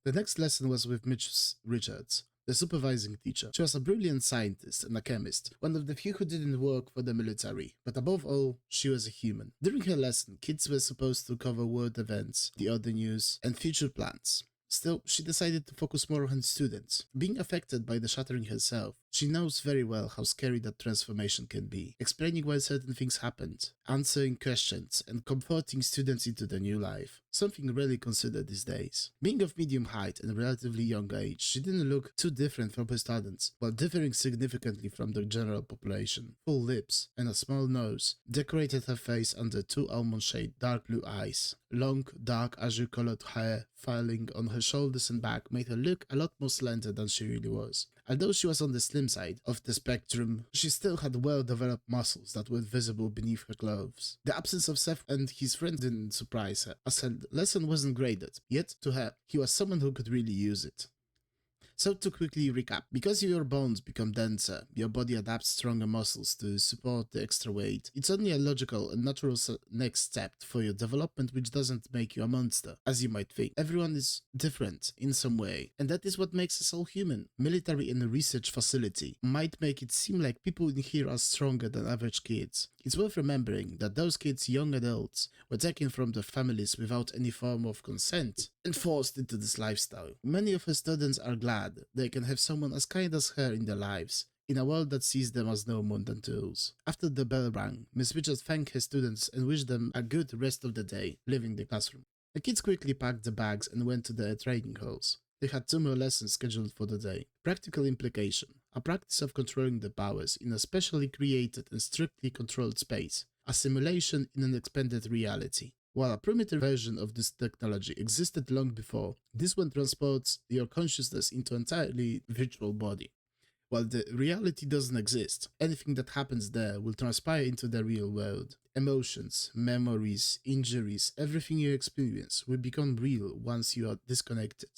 The next lesson was with Miss Richards, the supervising teacher. She was a brilliant scientist and a chemist, one of the few who didn't work for the military, but above all, she was a human. During her lesson, kids were supposed to cover world events, the other news, and future plans. Still, she decided to focus more on students. Being affected by the shattering herself, she knows very well how scary that transformation can be, explaining why certain things happened, answering questions, and comforting students into the new life, something rarely considered these days. Being of medium height and relatively young age, she didn't look too different from her students, while differing significantly from the general population. Full lips and a small nose decorated her face under two almond-shaped dark blue eyes. Long, dark azure-colored hair falling on her shoulders and back made her look a lot more slender than she really was. Although she was on the slim side of the spectrum, she still had well-developed muscles that were visible beneath her clothes. The absence of Seth and his friend didn't surprise her, as her lesson wasn't graded, yet to her, he was someone who could really use it. So to quickly recap, because your bones become denser, your body adapts stronger muscles to support the extra weight. It's only a logical and natural next step for your development, which doesn't make you a monster, as you might think. Everyone is different in some way, and that is what makes us all human. Military and a research facility might make it seem like people in here are stronger than average kids. It's worth remembering that those kids, young adults, were taken from their families without any form of consent and forced into this lifestyle. Many of her students are glad they can have someone as kind as her in their lives, in a world that sees them as no more than tools. After the bell rang, Miss Richards thanked her students and wished them a good rest of the day, leaving the classroom. The kids quickly packed the bags and went to their training halls. They had 2 more lessons scheduled for the day. Practical implication, a practice of controlling the powers in a specially created and strictly controlled space, a simulation in an expanded reality. While a primitive version of this technology existed long before, this one transports your consciousness into an entirely virtual body. While the reality doesn't exist, anything that happens there will transpire into the real world. Emotions, memories, injuries, everything you experience will become real once you are disconnected.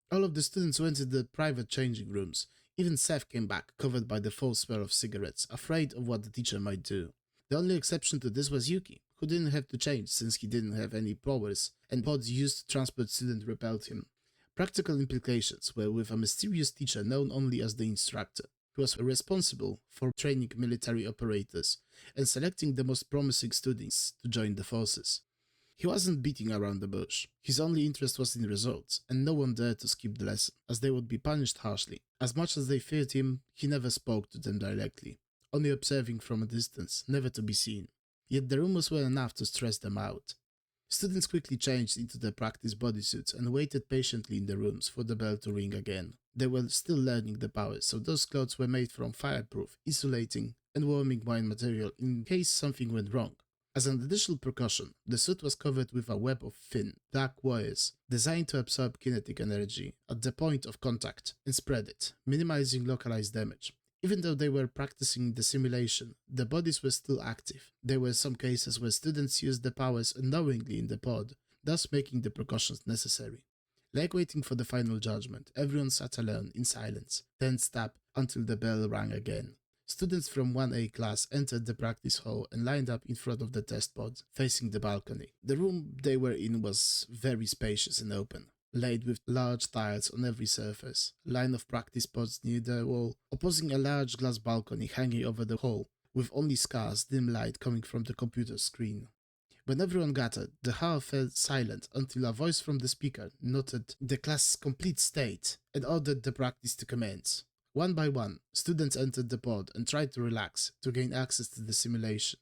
All of the students went to the private changing rooms. Even Seth came back, covered by the false smell of cigarettes, afraid of what the teacher might do. The only exception to this was Yuki, who didn't have to change since he didn't have any powers, and pods used to transport students repelled him. Practical implications were with a mysterious teacher known only as the instructor, who was responsible for training military operators and selecting the most promising students to join the forces. He wasn't beating around the bush. His only interest was in results, and no one dared to skip the lesson, as they would be punished harshly. As much as they feared him, he never spoke to them directly, only observing from a distance, never to be seen. Yet the rumors were enough to stress them out. Students quickly changed into their practice bodysuits and waited patiently in the rooms for the bell to ring again. They were still learning the powers, so those clothes were made from fireproof, insulating, and warming wire material in case something went wrong. As an additional precaution, the suit was covered with a web of thin, dark wires designed to absorb kinetic energy at the point of contact and spread it, minimizing localized damage. Even though they were practicing the simulation, the bodies were still active. There were some cases where students used the powers unknowingly in the pod, thus making the precautions necessary. Like waiting for the final judgment, everyone sat alone in silence, tensed up until the bell rang again. Students from 1A class entered the practice hall and lined up in front of the test pod, facing the balcony. The room they were in was very spacious and open, laid with large tiles on every surface. A line of practice pods near the wall, opposing a large glass balcony hanging over the hall, with only scarce dim light coming from the computer screen. When everyone gathered, the hall fell silent until a voice from the speaker noted the class's complete state and ordered the practice to commence. One by one, students entered the pod and tried to relax to gain access to the simulation.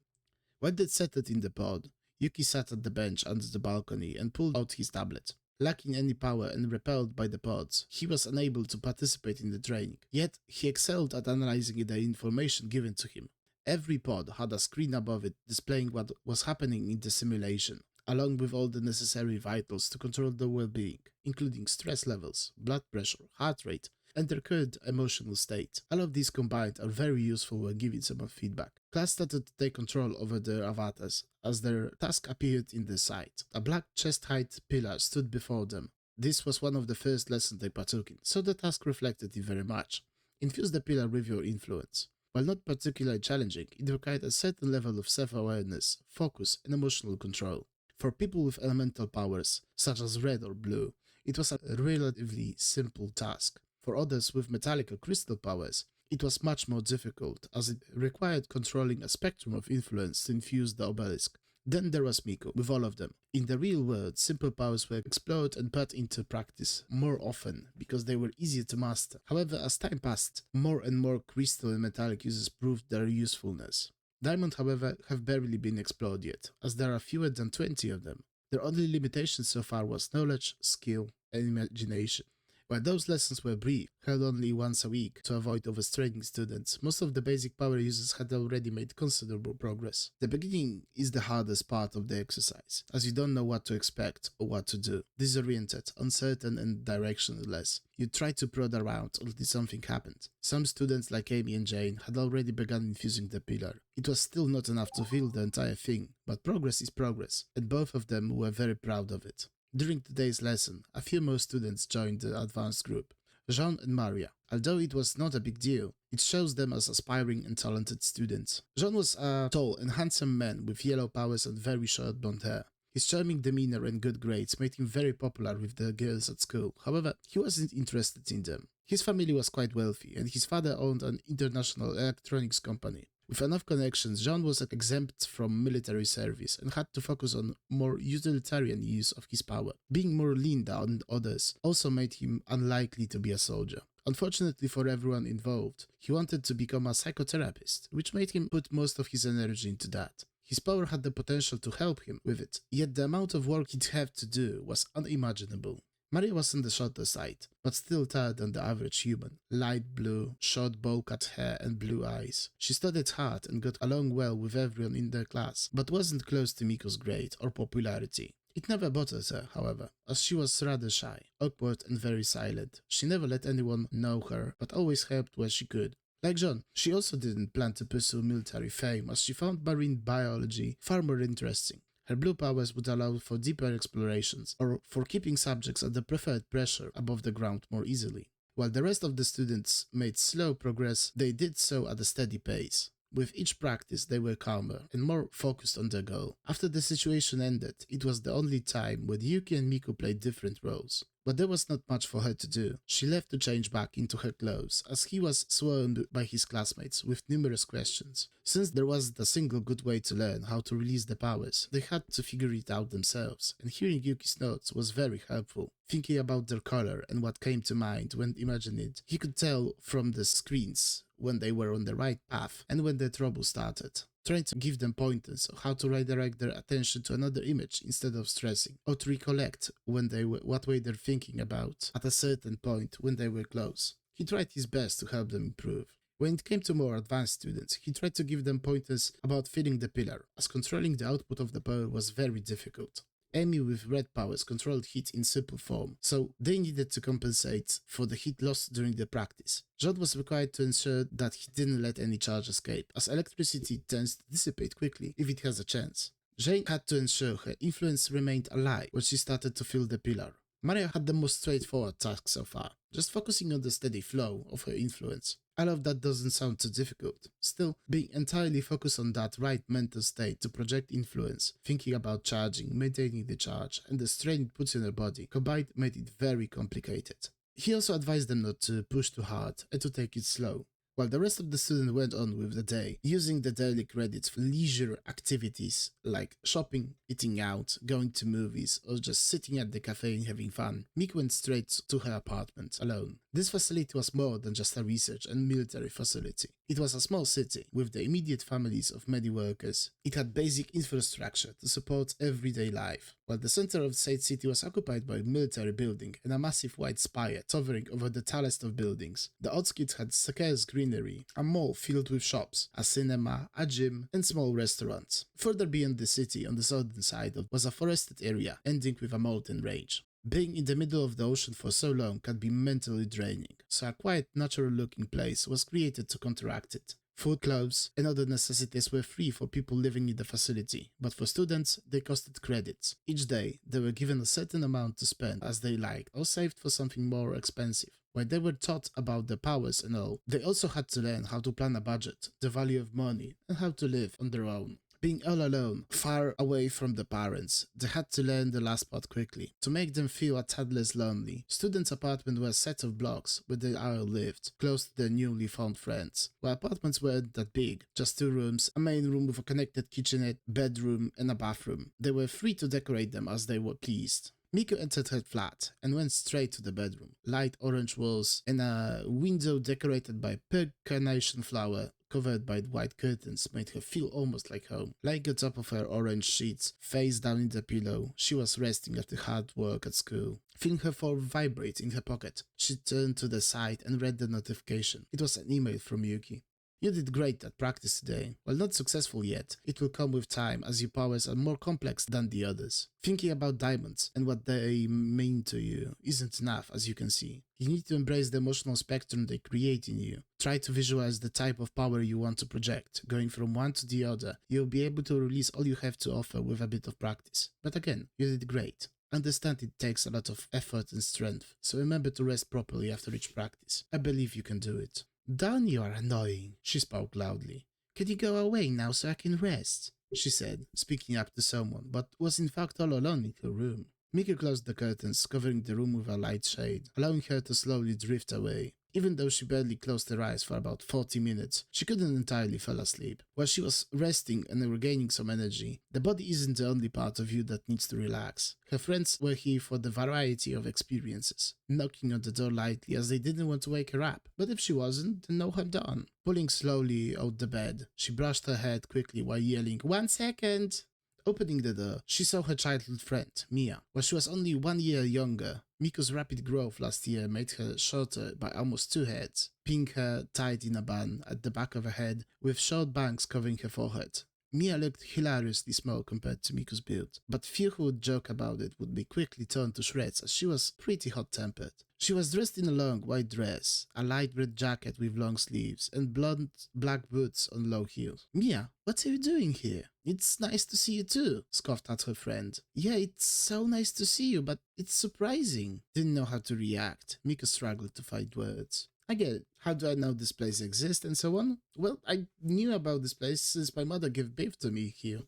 When they settled in the pod, Yuki sat at the bench under the balcony and pulled out his tablet. Lacking any power and repelled by the pods, he was unable to participate in the training, yet he excelled at analyzing the information given to him. Every pod had a screen above it displaying what was happening in the simulation, along with all the necessary vitals to control their well-being, including stress levels, blood pressure, heart rate, and their current emotional state. All of these combined are very useful when giving someone feedback. Class started to take control over their avatars as their task appeared in the sight. A black chest-height pillar stood before them. This was one of the first lessons they partook in, so the task reflected it very much. Infuse the pillar with your influence. While not particularly challenging, it required a certain level of self-awareness, focus, and emotional control. For people with elemental powers, such as red or blue, it was a relatively simple task. For others with metallic or crystal powers, it was much more difficult, as it required controlling a spectrum of influence to infuse the obelisk. Then there was Miku, with all of them. In the real world, simple powers were explored and put into practice more often because they were easier to master. However, as time passed, more and more crystal and metallic uses proved their usefulness. Diamond, however, have barely been explored yet, as there are fewer than 20 of them. Their only limitation so far was knowledge, skill, and imagination. While those lessons were brief, held only once a week to avoid overstraining students, most of the basic power users had already made considerable progress. The beginning is the hardest part of the exercise, as you don't know what to expect or what to do. Disoriented, uncertain, and directionless, you try to prod around until something happened. Some students like Amy and Jane had already begun infusing the pillar. It was still not enough to fill the entire thing, but progress is progress, and both of them were very proud of it. During today's lesson, a few more students joined the advanced group, Jean and Maria. Although it was not a big deal, it shows them as aspiring and talented students. Jean was a tall and handsome man with yellow powers and very short blonde hair. His charming demeanor and good grades made him very popular with the girls at school. However, he wasn't interested in them. His family was quite wealthy, and his father owned an international electronics company. With enough connections, John was exempt from military service and had to focus on more utilitarian use of his power. Being more lean than others also made him unlikely to be a soldier. Unfortunately for everyone involved, he wanted to become a psychotherapist, which made him put most of his energy into that. His power had the potential to help him with it, yet the amount of work he'd have to do was unimaginable. Maria was on the shorter side, but still taller than the average human. Light blue, short bowl-cut hair and blue eyes. She studied hard and got along well with everyone in their class, but wasn't close to Miko's grade or popularity. It never bothered her, however, as she was rather shy, awkward and very silent. She never let anyone know her, but always helped where she could. Like John, she also didn't plan to pursue military fame, as she found marine biology far more interesting. Her blue powers would allow for deeper explorations, or for keeping subjects at the preferred pressure above the ground more easily. While the rest of the students made slow progress, they did so at a steady pace. With each practice, they were calmer and more focused on their goal. After the situation ended, it was the only time when Yuki and Miku played different roles. But there was not much for her to do. She left to change back into her clothes, as he was swarmed by his classmates with numerous questions. Since there wasn't a single good way to learn how to release the powers, they had to figure it out themselves, and hearing Yuki's notes was very helpful. Thinking about their color and what came to mind when imagining it, he could tell from the screens when they were on the right path and when their trouble started. Trying to give them pointers on how to redirect their attention to another image instead of stressing, or to recollect what way they're thinking about at a certain point when they were close. He tried his best to help them improve. When it came to more advanced students, he tried to give them pointers about filling the pillar, as controlling the output of the power was very difficult. Amy with red powers controlled heat in simple form, so they needed to compensate for the heat lost during the practice. John was required to ensure that he didn't let any charge escape, as electricity tends to dissipate quickly if it has a chance. Jane had to ensure her influence remained alive when she started to fill the pillar. Maria had the most straightforward task so far, just focusing on the steady flow of her influence. All of that doesn't sound too difficult. Still, being entirely focused on that right mental state to project influence, thinking about charging, maintaining the charge, and the strain it puts in her body, combined made it very complicated. He also advised them not to push too hard and to take it slow. While the rest of the students went on with the day, using the daily credits for leisure activities like shopping, eating out, going to movies, or just sitting at the cafe and having fun, Miku went straight to her apartment alone. This facility was more than just a research and military facility. It was a small city with the immediate families of many workers. It had basic infrastructure to support everyday life, while the center of the said city was occupied by a military building and a massive white spire towering over the tallest of buildings. The outskirts had scarce greenery, a mall filled with shops, a cinema, a gym, and small restaurants. Further beyond the city, on the southern side, was a forested area, ending with a mountain range. Being in the middle of the ocean for so long can be mentally draining, so a quiet, natural-looking place was created to counteract it. Food, clothes, and other necessities were free for people living in the facility, but for students, they costed credits. Each day, they were given a certain amount to spend as they liked, or saved for something more expensive. While they were taught about their powers and all, they also had to learn how to plan a budget, the value of money, and how to live on their own. Being all alone, far away from the parents, they had to learn the last part quickly. To make them feel a tad less lonely, students' apartment were a set of blocks where they all lived, close to their newly found friends. While apartments weren't that big, just 2 rooms, a main room with a connected kitchenette, bedroom, and a bathroom. They were free to decorate them as they were pleased. Miku entered her flat and went straight to the bedroom. Light orange walls and a window decorated by pink carnation flower covered by white curtains made her feel almost like home. Lying on top of her orange sheets, face down in the pillow, she was resting after hard work at school. Feeling her phone vibrate in her pocket, she turned to the side and read the notification. It was an email from Yuki. You did great at practice today. While not successful yet, it will come with time as your powers are more complex than the others. Thinking about diamonds and what they mean to you isn't enough, as you can see. You need to embrace the emotional spectrum they create in you. Try to visualize the type of power you want to project. Going from one to the other, you'll be able to release all you have to offer with a bit of practice. But again, you did great. Understand it takes a lot of effort and strength, so remember to rest properly after each practice. I believe you can do it. "Dan, you are annoying," she spoke loudly. "Can you go away now so I can rest?" she said, speaking up to someone, but was in fact all alone in her room. Miku closed the curtains, covering the room with a light shade, allowing her to slowly drift away. Even though she barely closed her eyes for about 40 minutes, she couldn't entirely fall asleep. While she was resting and regaining some energy, the body isn't the only part of you that needs to relax. Her friends were here for the variety of experiences, knocking on the door lightly as they didn't want to wake her up, but if she wasn't, then no harm done. Pulling slowly out the bed, she brushed her head quickly while yelling, "1 second!" Opening the door, she saw her childhood friend, Mia. While she was only 1 year younger, Miku's rapid growth last year made her shorter by almost 2 heads, pinning her tied in a bun at the back of her head with short bangs covering her forehead. Mia looked hilariously small compared to Miku's build, but few who would joke about it would be quickly torn to shreds as she was pretty hot-tempered. She was dressed in a long white dress, a light red jacket with long sleeves, and blonde black boots on low heels. "Mia, what are you doing here?" "It's nice to see you too," scoffed at her friend. "Yeah, it's so nice to see you, but it's surprising." Didn't know how to react. Miku struggled to find words. "I get it. How do I know this place exists and so on? Well, I knew about this place since my mother gave birth to me here."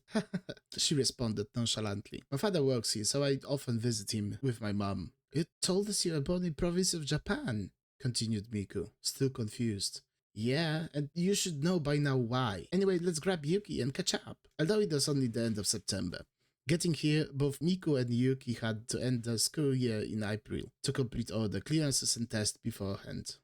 She responded nonchalantly. "My father works here, so I often visit him with my mom." "You told us you were born in province of Japan," continued Miku, still confused. "Yeah, and you should know by now why. Anyway, let's grab Yuki and catch up." Although it was only the end of September. Getting here, both Miku and Yuki had to end the school year in April to complete all the clearances and tests beforehand.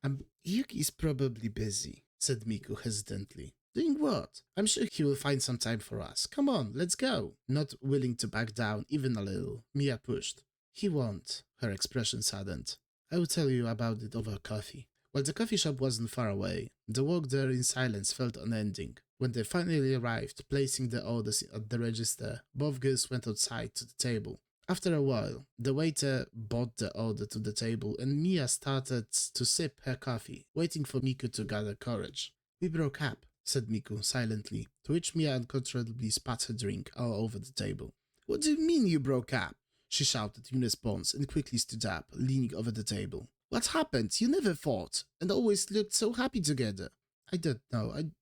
Yuki is probably busy," said Miku hesitantly. "Doing what? I'm sure he will find some time for us. Come on, let's go." Not willing to back down even a little, Mia pushed. "He won't." Her expression saddened. "I will tell you about it over coffee." While the coffee shop wasn't far away, the walk there in silence felt unending. When they finally arrived, placing the orders at the register, both girls went outside to the table. After a while, the waiter brought the order to the table and Mia started to sip her coffee, waiting for Miku to gather courage. "We broke up," said Miku silently, to which Mia uncontrollably spat her drink all over the table. "What do you mean you broke up?" she shouted in response and quickly stood up, leaning over the table. "What happened? You never fought, and always looked so happy together." "I don't know, it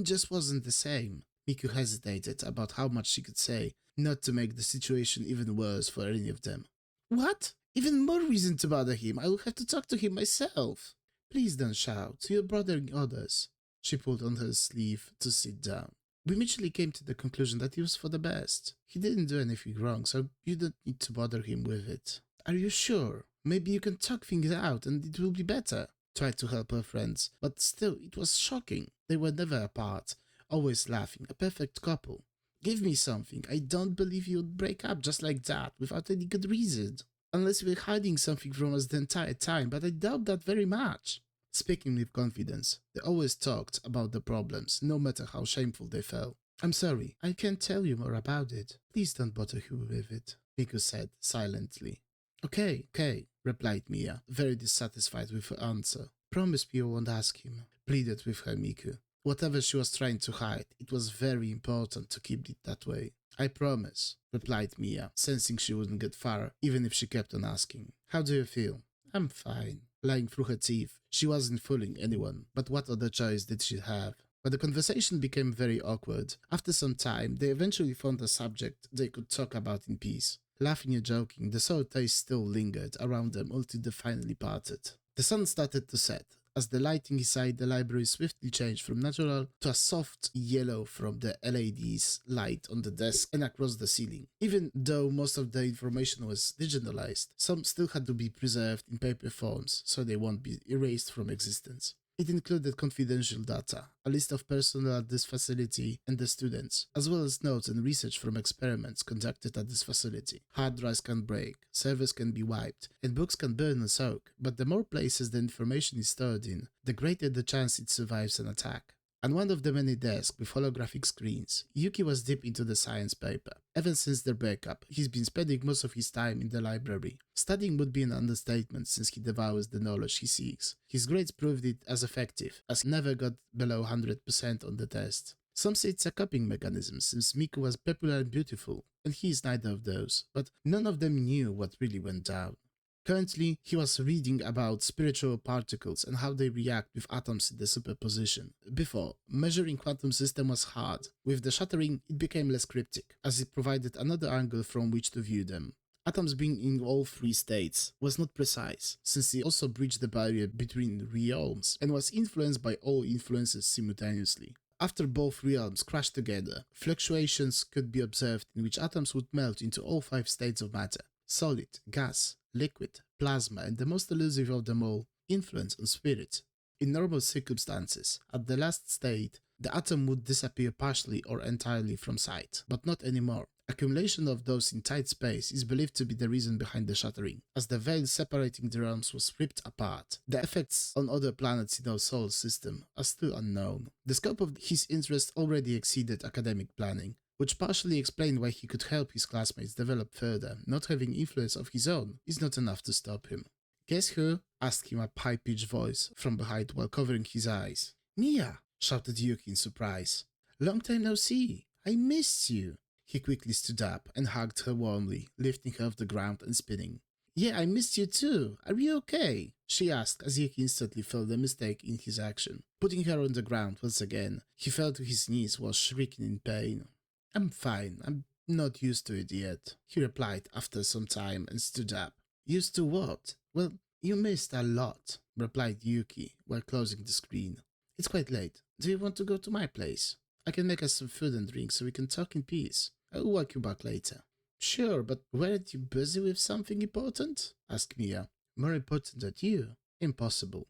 just wasn't the same." Miku hesitated about how much she could say, not to make the situation even worse for any of them. "What? Even more reason to bother him. I will have to talk to him myself." "Please don't shout, you're bothering others." She pulled on her sleeve to sit down. "We mutually came to the conclusion that it was for the best. He didn't do anything wrong, so you don't need to bother him with it." "Are you sure? Maybe you can talk things out and it will be better." Tried to help her friends, but still, it was shocking. They were never apart, always laughing, a perfect couple. "Give me something. I don't believe you would break up just like that, without any good reason. Unless you were hiding something from us the entire time, but I doubt that very much." Speaking with confidence, they always talked about the problems, no matter how shameful they felt. "I'm sorry, I can't tell you more about it. Please don't bother him with it," Miku said silently. Okay, replied Mia, very dissatisfied with her answer. "Promise me you won't ask him," pleaded with her Miku. Whatever she was trying to hide, it was very important to keep it that way. "I promise," replied Mia, sensing she wouldn't get far, even if she kept on asking. "How do you feel?" "I'm fine." Lying through her teeth, she wasn't fooling anyone, but what other choice did she have? But the conversation became very awkward. After some time, they eventually found a subject they could talk about in peace. Laughing and joking, the sour taste still lingered around them until they finally parted. The sun started to set, as the lighting inside the library swiftly changed from natural to a soft yellow from the LED's light on the desk and across the ceiling. Even though most of the information was digitalized, some still had to be preserved in paper forms so they won't be erased from existence. It included confidential data, a list of personnel at this facility and the students, as well as notes and research from experiments conducted at this facility. Hard drives can break, servers can be wiped, and books can burn and soak, but the more places the information is stored in, the greater the chance it survives an attack. On one of the many desks with holographic screens, Yuki was deep into the science paper. Ever since their breakup, he's been spending most of his time in the library. Studying would be an understatement since he devours the knowledge he seeks. His grades proved it as effective, as he never got below 100% on the test. Some say it's a coping mechanism since Miku was popular and beautiful, and he is neither of those, but none of them knew what really went down. Currently, he was reading about spiritual particles and how they react with atoms in the superposition. Before, measuring quantum system was hard. With the shattering, it became less cryptic, as it provided another angle from which to view them. Atoms being in all three states was not precise, since it also breached the barrier between realms and was influenced by all influences simultaneously. After both realms crashed together, fluctuations could be observed in which atoms would melt into all 5 states of matter: solid, gas, liquid, plasma, and the most elusive of them all, influence on spirit. In normal circumstances, at the last state, the atom would disappear partially or entirely from sight, but not anymore. Accumulation of those in tight space is believed to be the reason behind the shattering, as the veil separating the realms was ripped apart. The effects on other planets in our solar system are still unknown. The scope of his interest already exceeded academic planning, which partially explained why he could help his classmates develop further. Not having influence of his own is not enough to stop him. "Guess who?" asked him a high-pitched voice from behind while covering his eyes. "Mia!" shouted Yuki in surprise. "Long time no see! I missed you!" He quickly stood up and hugged her warmly, lifting her off the ground and spinning. "Yeah, I missed you too. Are you okay?" she asked as Yuki instantly felt the mistake in his action. Putting her on the ground once again, he fell to his knees while shrieking in pain. "I'm fine. I'm not used to it yet," he replied after some time and stood up. "Used to what?" "Well, you missed a lot," replied Yuki while closing the screen. "It's quite late. Do you want to go to my place? I can make us some food and drink so we can talk in peace. I'll walk you back later." "Sure, but weren't you busy with something important?" asked Mia. "More important than you? Impossible,"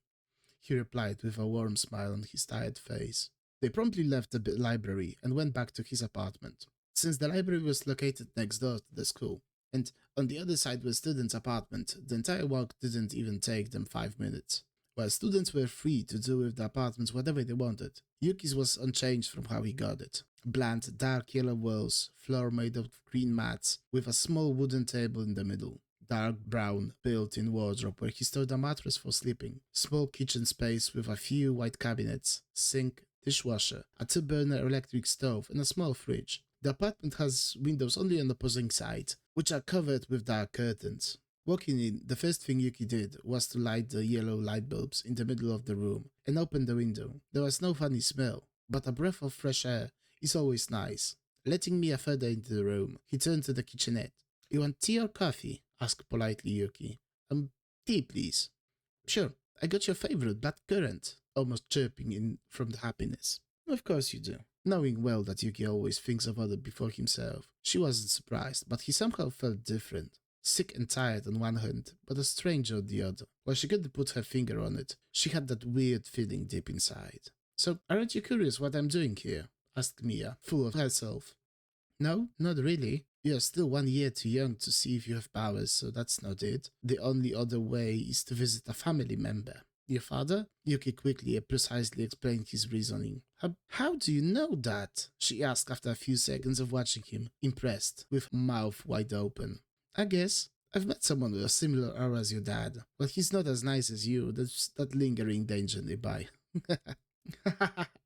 he replied with a warm smile on his tired face. They promptly left the library and went back to his apartment. Since the library was located next door to the school, and on the other side was students' apartment, the entire walk didn't even take them 5 minutes. While students were free to do with the apartments whatever they wanted, Yuki's was unchanged from how he got it. Bland, dark yellow walls, floor made of green mats, with a small wooden table in the middle. Dark brown, built-in wardrobe where he stored a mattress for sleeping. Small kitchen space with a few white cabinets, sink, dishwasher, a 2-burner electric stove, and a small fridge. The apartment has windows only on the opposing side, which are covered with dark curtains. Walking in, the first thing Yuki did was to light the yellow light bulbs in the middle of the room and open the window. There was no funny smell, but a breath of fresh air is always nice. Letting Mia further into the room, he turned to the kitchenette. "You want tea or coffee?" asked politely Yuki. Tea, please." "Sure, I got your favorite, blackcurrant," almost chirping in from the happiness. "Of course you do." Knowing well that Yuki always thinks of others before himself, she wasn't surprised, but he somehow felt different. Sick and tired on one hand, but a stranger on the other. While she couldn't put her finger on it, she had that weird feeling deep inside. "So, aren't you curious what I'm doing here?" asked Mia, full of herself. "No, not really. You're still 1 year too young to see if you have powers, so that's not it. The only other way is to visit a family member." "Your father?" Yuki quickly and precisely explained his reasoning. How do you know that?" she asked after a few seconds of watching him, impressed, with mouth wide open. "I guess I've met someone with a similar aura as your dad, but he's not as nice as you. There's that lingering danger nearby."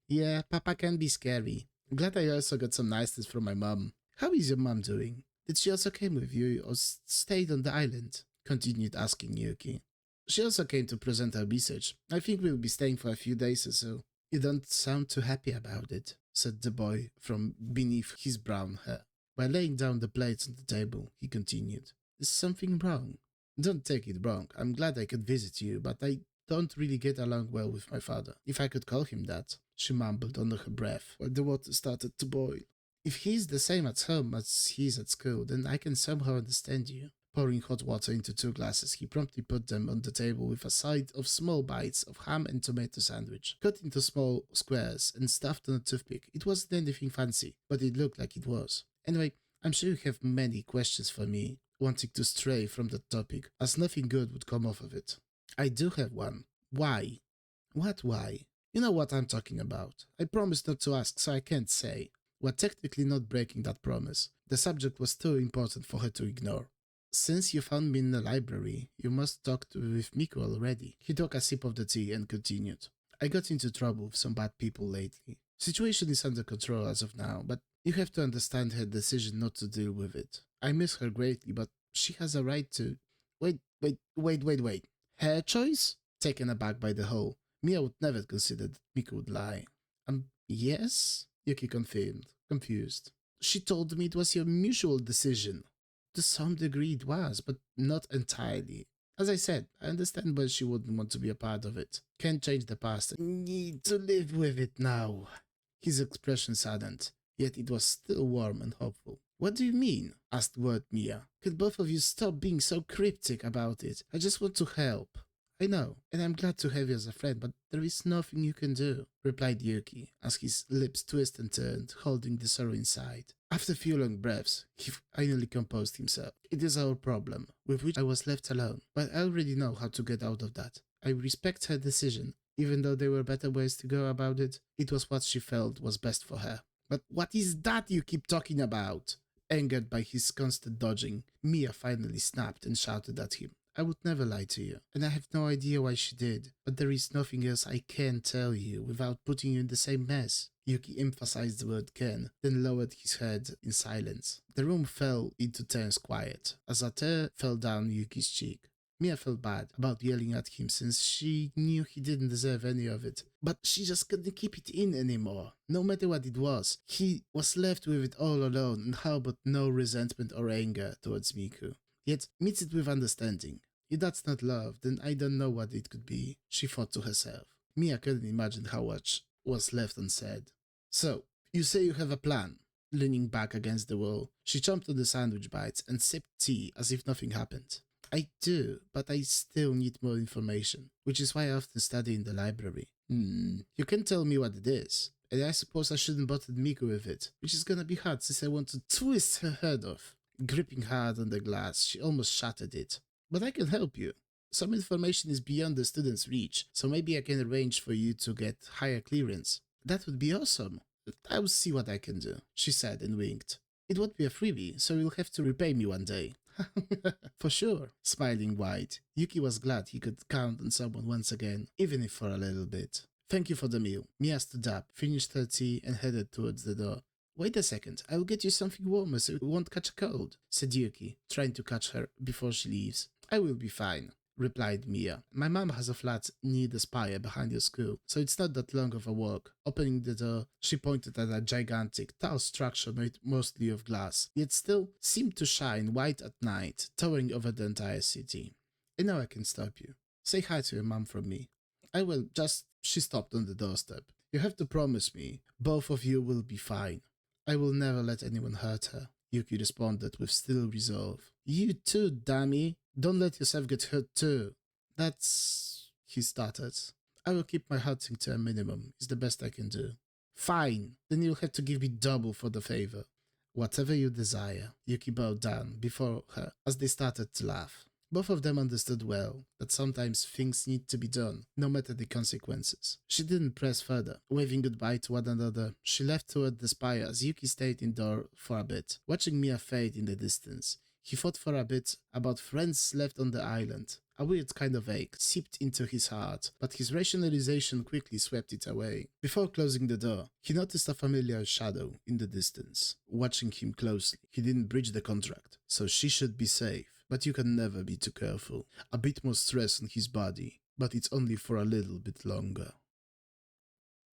"Yeah, Papa can be scary. I'm glad I also got some niceness from my mom. How is your mom doing? Did she also came with you or stayed on the island?" continued asking Yuki. "She also came to present her research. I think we'll be staying for a few days or so. You don't sound too happy about it, said the boy from beneath his brown hair. By laying down the plates on the table, he continued, "Is something wrong? Don't take it wrong. I'm glad I could visit you, but I don't really get along well with my father, if I could call him that," she mumbled under her breath while the water started to boil. "If he's the same at home as he is at school, then I can somehow understand you." Pouring hot water into 2 glasses, he promptly put them on the table with a side of small bites of ham and tomato sandwich, cut into small squares and stuffed on a toothpick. It wasn't anything fancy, but it looked like it was. "Anyway, I'm sure you have many questions for me," wanting to stray from that topic, as nothing good would come off of it. "I do have one. Why?" "What why?" "You know what I'm talking about. I promised not to ask, so I can't say." We're technically not breaking that promise. The subject was too important for her to ignore. "Since you found me in the library, you must talk with Miku already." He took a sip of the tea and continued. "I got into trouble with some bad people lately. Situation is under control as of now, but you have to understand her decision not to deal with it. I miss her greatly, but she has a right to..." Wait. Her choice?" Taken aback by the whole, Mia would never consider that Miku would lie. Yes?" Yuki confirmed, confused. "She told me it was your mutual decision." "To some degree it was, but not entirely. As I said, I understand why she wouldn't want to be a part of it. Can't change the past. I need to live with it now." His expression saddened, yet it was still warm and hopeful. "What do you mean?" asked Word Mia. "Could both of you stop being so cryptic about it? I just want to help." "I know, and I'm glad to have you as a friend, but there is nothing you can do," replied Yuki, as his lips twisted and turned, holding the sorrow inside. After a few long breaths, he finally composed himself. "It is our problem, with which I was left alone, but I already know how to get out of that. I respect her decision, even though there were better ways to go about it. It was what she felt was best for her." "But what is that you keep talking about?" Angered by his constant dodging, Mia finally snapped and shouted at him. "I would never lie to you, and I have no idea why she did, but there is nothing else I can tell you without putting you in the same mess." Yuki emphasized the word "can," then lowered his head in silence. The room fell into tense quiet, as a tear fell down Yuki's cheek. Mia felt bad about yelling at him since she knew he didn't deserve any of it, but she just couldn't keep it in anymore. No matter what it was, he was left with it all alone and harbored no resentment or anger towards Miku. Yet meets it with understanding. If that's not love, then I don't know what it could be, she thought to herself. Mia couldn't imagine how much was left unsaid. "So, you say you have a plan?" Leaning back against the wall, she chomped on the sandwich bites and sipped tea as if nothing happened. "I do, but I still need more information, which is why I often study in the library." You can tell me what it is, and I suppose I shouldn't bother Miku with it, which is gonna be hard since I want to twist her head off." Gripping hard on the glass, she almost shattered it. "But I can help you. Some information is beyond the student's reach, so maybe I can arrange for you to get higher clearance." "That would be awesome. I'll see what I can do," she said and winked. "It won't be a freebie, so you'll have to repay me one day." "For sure." Smiling wide, Yuki was glad he could count on someone once again, even if for a little bit. "Thank you for the meal." Mia stood up, finished her tea, and headed towards the door. "Wait a second, I will get you something warmer so you won't catch a cold," said Yuki, trying to catch her before she leaves. "I will be fine," replied Mia. "My mom has a flat near the spire behind your school, so it's not that long of a walk." Opening the door, she pointed at a gigantic, tall structure made mostly of glass, yet still seemed to shine white at night, towering over the entire city. "I know I can stop you. Say hi to your mom from me." "I will, just..." She stopped on the doorstep. "You have to promise me, both of you will be fine." "I will never let anyone hurt her," Yuki responded with still resolve. "You too, dummy. Don't let yourself get hurt too." "That's..." he stuttered. "I will keep my hurting to a minimum. It's the best I can do." "Fine. Then you'll have to give me double for the favor." "Whatever you desire." Yuki bowed down before her as they started to laugh. Both of them understood well that sometimes things need to be done, no matter the consequences. She didn't press further. Waving goodbye to one another, she left toward the spire as Yuki stayed indoor for a bit, watching Mia fade in the distance. He thought for a bit about friends left on the island. A weird kind of ache seeped into his heart, but his rationalization quickly swept it away. Before closing the door, he noticed a familiar shadow in the distance, watching him closely. He didn't breach the contract, so she should be safe. But you can never be too careful. A bit more stress on his body, but it's only for a little bit longer.